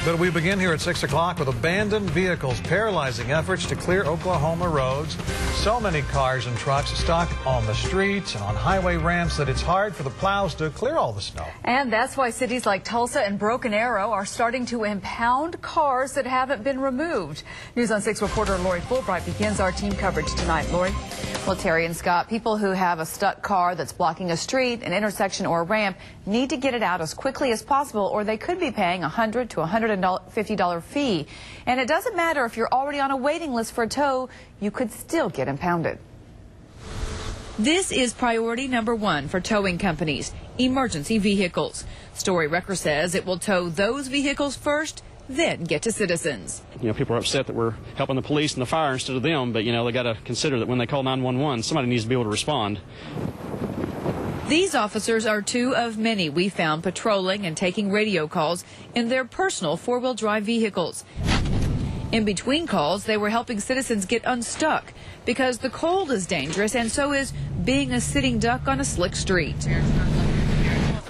But we begin here at 6 o'clock with abandoned vehicles paralyzing efforts to clear Oklahoma roads. So many cars and trucks stuck on the streets and on highway ramps that it's hard for the plows to clear all the snow. And that's why cities like Tulsa and Broken Arrow are starting to impound cars that haven't been removed. News on 6 reporter Lori Fulbright begins our team coverage tonight. Lori? Well, Terry and Scott, people who have a stuck car that's blocking a street, an intersection, or a ramp need to get it out as quickly as possible, or they could be paying a $100 to $150 fee. And it doesn't matter if you're already on a waiting list for a tow, you could still get impounded. This is priority number one for towing companies, emergency vehicles. Story Wrecker says it will tow those vehicles first, then get to citizens. You know, people are upset that we're helping the police and the fire instead of them, but, you know, they got to consider that when they call 911, somebody needs to be able to respond. These officers are two of many we found patrolling and taking radio calls in their personal four-wheel drive vehicles. In between calls, they were helping citizens get unstuck because the cold is dangerous and so is being a sitting duck on a slick street.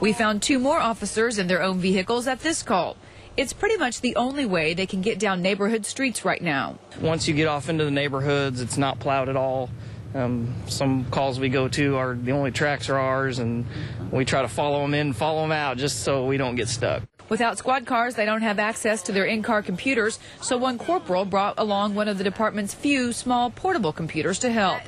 We found two more officers in their own vehicles at this call. It's pretty much the only way they can get down neighborhood streets right now. Once you get off into the neighborhoods, it's not plowed at all. Some calls we go to are the only tracks are ours, and we try to follow them in, follow them out, just so we don't get stuck. Without squad cars, they don't have access to their in-car computers, so one corporal brought along one of the department's few small portable computers to help.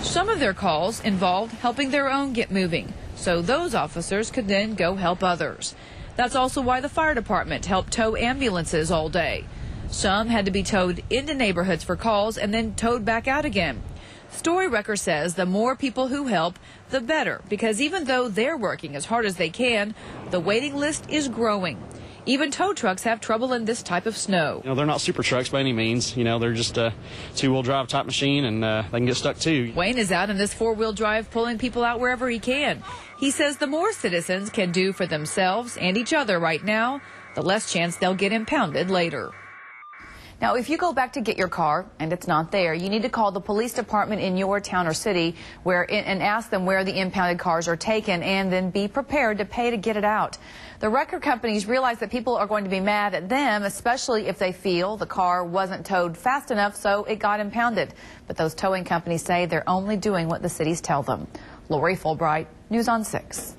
Some of their calls involved helping their own get moving, so those officers could then go help others. That's also why the fire department helped tow ambulances all day. Some had to be towed into neighborhoods for calls and then towed back out again. Story Wrecker says the more people who help, the better, because even though they're working as hard as they can, the waiting list is growing. Even tow trucks have trouble in this type of snow. You know, they're not super trucks by any means. You know, they're just a two-wheel drive type machine, and they can get stuck too. Wayne is out in this four-wheel drive pulling people out wherever he can. He says the more citizens can do for themselves and each other right now, the less chance they'll get impounded later. Now, if you go back to get your car and it's not there, you need to call the police department in your town or city and ask them where the impounded cars are taken, and then be prepared to pay to get it out. The record companies realize that people are going to be mad at them, especially if they feel the car wasn't towed fast enough, so it got impounded. But those towing companies say they're only doing what the cities tell them. Lori Fulbright, News on 6.